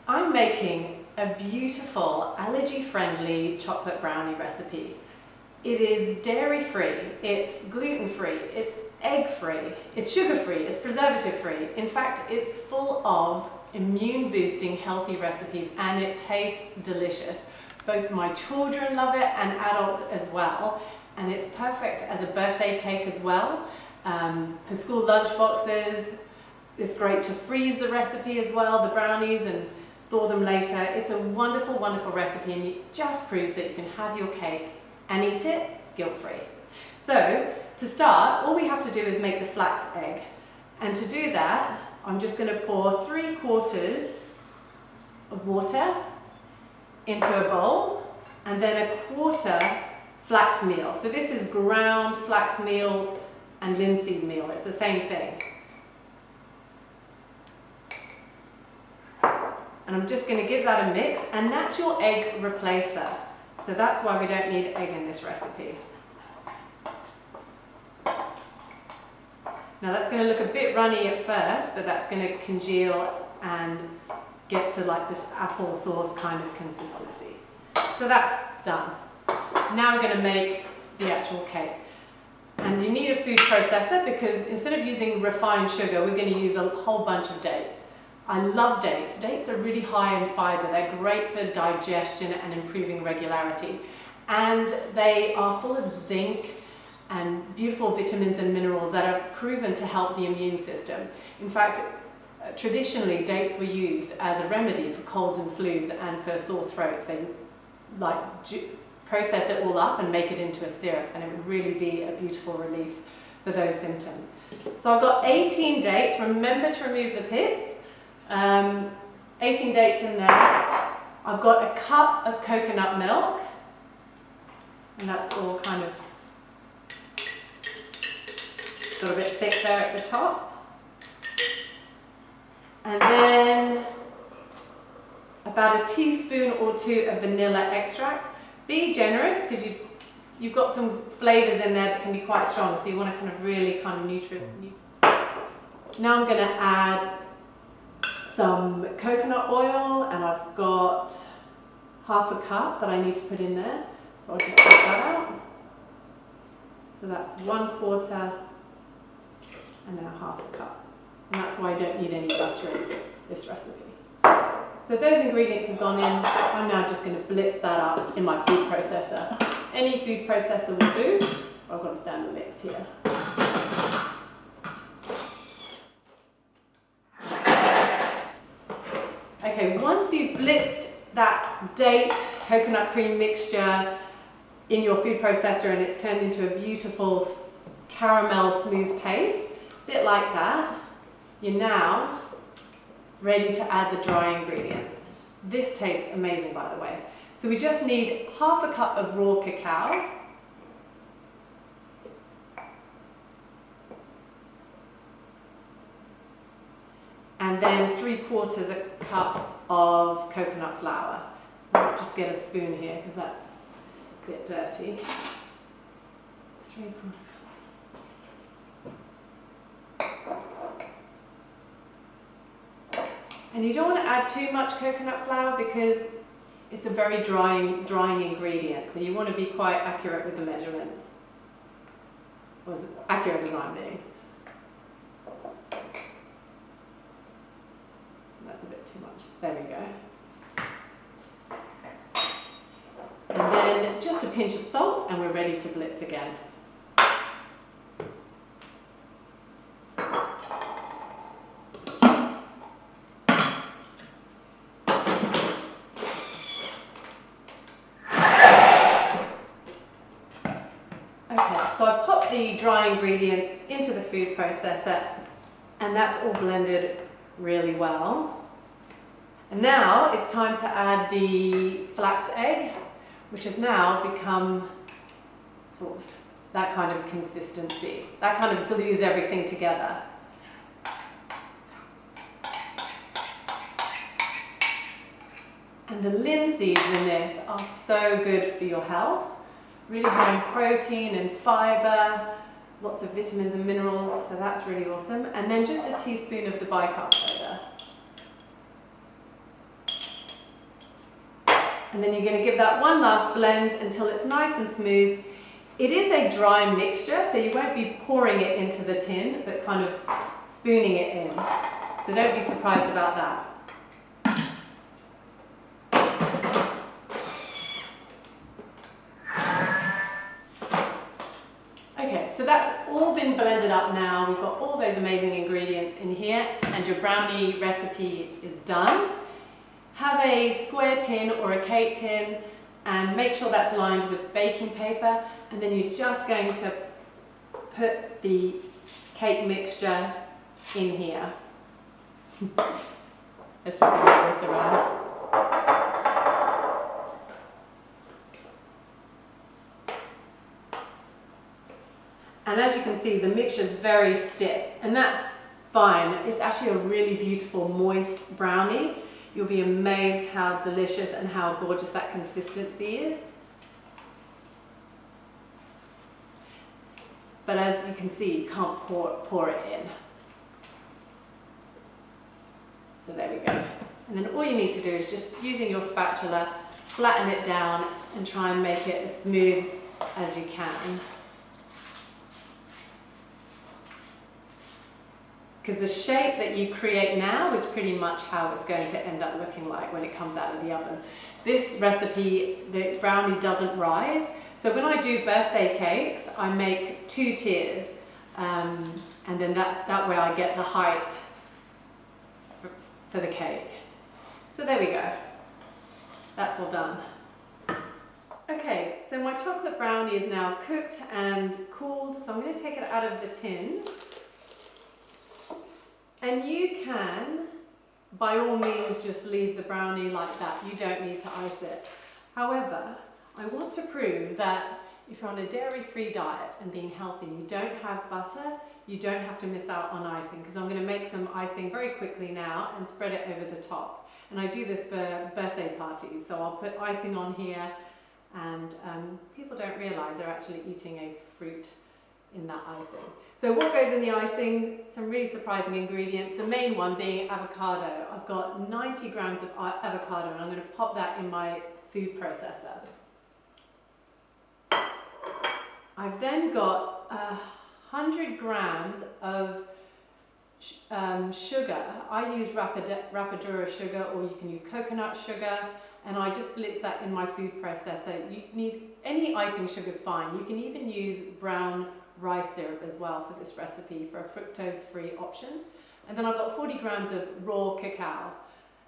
I'm making a beautiful allergy-friendly chocolate brownie recipe. It is dairy-free, it's gluten-free, it's egg-free, it's sugar-free, it's preservative-free. In fact, it's full of immune-boosting healthy recipes and it tastes delicious. Both my children love it and adults as well. And it's perfect as a birthday cake as well, for school lunch boxes. It's great to freeze the recipe as well, the brownies, and thaw them later. It's a wonderful, wonderful recipe, and it just proves that you can have your cake and eat it guilt-free. So, to start, all we have to do is make the flax egg. And to do that, I'm just going to pour 3/4 of water into a bowl, and then 1/4 flax meal. So this is ground flax meal and linseed meal. It's the same thing. And I'm just going to give that a mix, and that's your egg replacer. So that's why we don't need egg in this recipe. Now that's going to look a bit runny at first, but that's going to congeal and get to like this apple sauce kind of consistency. So that's done. Now we're going to make the actual cake. And you need a food processor because instead of using refined sugar, we're going to use a whole bunch of dates. I love dates. Dates are really high in fiber. They're great for digestion and improving regularity. And they are full of zinc and beautiful vitamins and minerals that are proven to help the immune system. In fact, traditionally dates were used as a remedy for colds and flus and for sore throats. They process it all up and make it into a syrup, and it would really be a beautiful relief for those symptoms. So I've got 18 dates. Remember to remove the pits. 18 dates in there. I've got a cup of coconut milk, and that's all kind of got a bit thick there at the top. And then about 1 teaspoon or 2 of vanilla extract. Be generous because you've got some flavours in there that can be quite strong, so you want to kind of really kind of nutrient. Now I'm going to add some coconut oil, and I've got 1/2 cup that I need to put in there. So I'll just take that out. So that's 1/4 and then 1/2 cup. And that's why I don't need any butter in this recipe. So those ingredients have gone in. I'm now just going to blitz that up in my food processor. Any food processor will do. I've got a thermomix here. Okay, once you've blitzed that date coconut cream mixture in your food processor and it's turned into a beautiful caramel smooth paste, a bit like that, you're now ready to add the dry ingredients. This tastes amazing, by the way. So we just need 1/2 cup of raw cacao, and then 3/4 cup of coconut flour. I'll just get a spoon here because that's a bit dirty. 3/4 cups. And you don't want to add too much coconut flour because it's a very drying ingredient. So you want to be quite accurate with the measurements. Was accurate as I'm being. That's a bit too much. There we go. And then just a pinch of salt, and we're ready to blitz again. So I've popped the dry ingredients into the food processor, and that's all blended really well. And now it's time to add the flax egg, which has now become sort of that kind of consistency. That kind of glues everything together. And the linseeds in this are so good for your health. Really high in protein and fibre, lots of vitamins and minerals, so that's really awesome. And then just a teaspoon of the bicarb soda. And then you're going to give that one last blend until it's nice and smooth. It is a dry mixture, so you won't be pouring it into the tin, but kind of spooning it in. So don't be surprised about that. Okay, so that's all been blended up now. We've got all those amazing ingredients in here, and your brownie recipe is done. Have a square tin or a cake tin and make sure that's lined with baking paper, and then you're just going to put the cake mixture in here. Let's just move this around. And as you can see, the mixture is very stiff, and that's fine. It's actually a really beautiful moist brownie. You'll be amazed how delicious and how gorgeous that consistency is. But as you can see, you can't pour it in. So there we go. And then all you need to do is just using your spatula, flatten it down and try and make it as smooth as you can. Because the shape that you create now is pretty much how it's going to end up looking like when it comes out of the oven. This recipe, the brownie doesn't rise. So when I do birthday cakes, I make 2 tiers. And then that way I get the height for the cake. So there we go. That's all done. Okay, so my chocolate brownie is now cooked and cooled. So I'm going to take it out of the tin. And you can, by all means, just leave the brownie like that. You don't need to ice it. However, I want to prove that if you're on a dairy-free diet and being healthy, you don't have butter, you don't have to miss out on icing, because I'm going to make some icing very quickly now and spread it over the top. And I do this for birthday parties, so I'll put icing on here, and people don't realise they're actually eating a fruit in that icing. So what goes in the icing? Some really surprising ingredients. The main one being avocado. I've got 90 grams of avocado, and I'm going to pop that in my food processor. I've then got 100 grams of sugar. I use Rapadura sugar, or you can use coconut sugar, and I just blitz that in my food processor. You need any icing sugar is fine. You can even use brown rice syrup as well for this recipe for a fructose-free option. And then I've got 40 grams of raw cacao,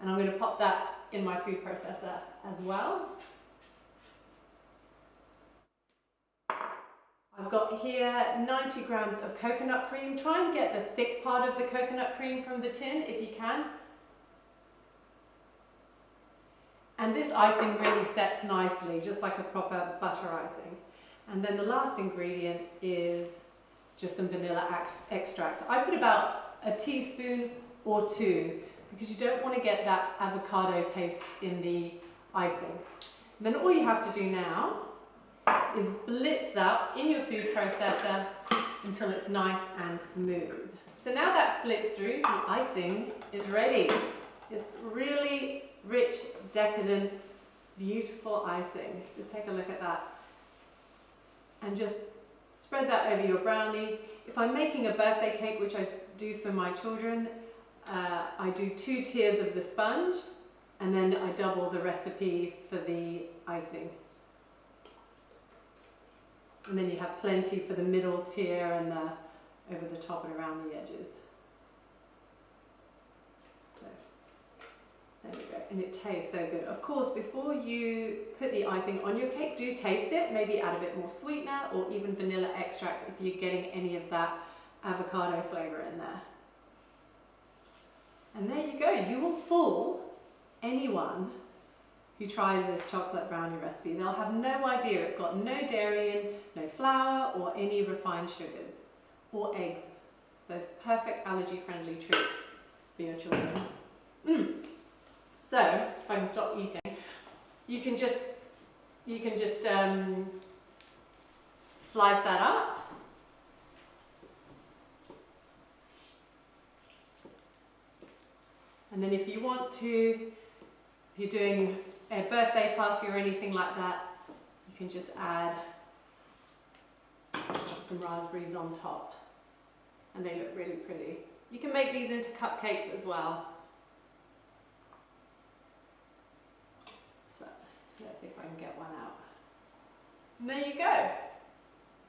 and I'm going to pop that in my food processor as well. I've got here 90 grams of coconut cream. Try and get the thick part of the coconut cream from the tin if you can. And this icing really sets nicely, just like a proper butter icing. And then the last ingredient is just some vanilla extract. I put about a teaspoon or 2, because you don't want to get that avocado taste in the icing. And then all you have to do now is blitz that in your food processor until it's nice and smooth. So now that's blitzed through, the icing is ready. It's really rich, decadent, beautiful icing. Just take a look at that. And just spread that over your brownie. If I'm making a birthday cake, which I do for my children, I do 2 tiers of the sponge, and then I double the recipe for the icing. And then you have plenty for the middle tier and over the top and around the edges. So, there we go. And it tastes so good. Of course, before you put the icing on your cake, do taste it. Maybe add a bit more sweetener or even vanilla extract if you're getting any of that avocado flavour in there. And there you go. You will fool anyone who tries this chocolate brownie recipe. They'll have no idea it's got no dairy in, no flour or any refined sugars or eggs. So perfect allergy-friendly treat for your children. So if I can stop eating, you can just slice that up. And then if you want to, if you're doing a birthday party or anything like that, you can just add some raspberries on top and they look really pretty. You can make these into cupcakes as well. So let's see if I can get one out. And there you go.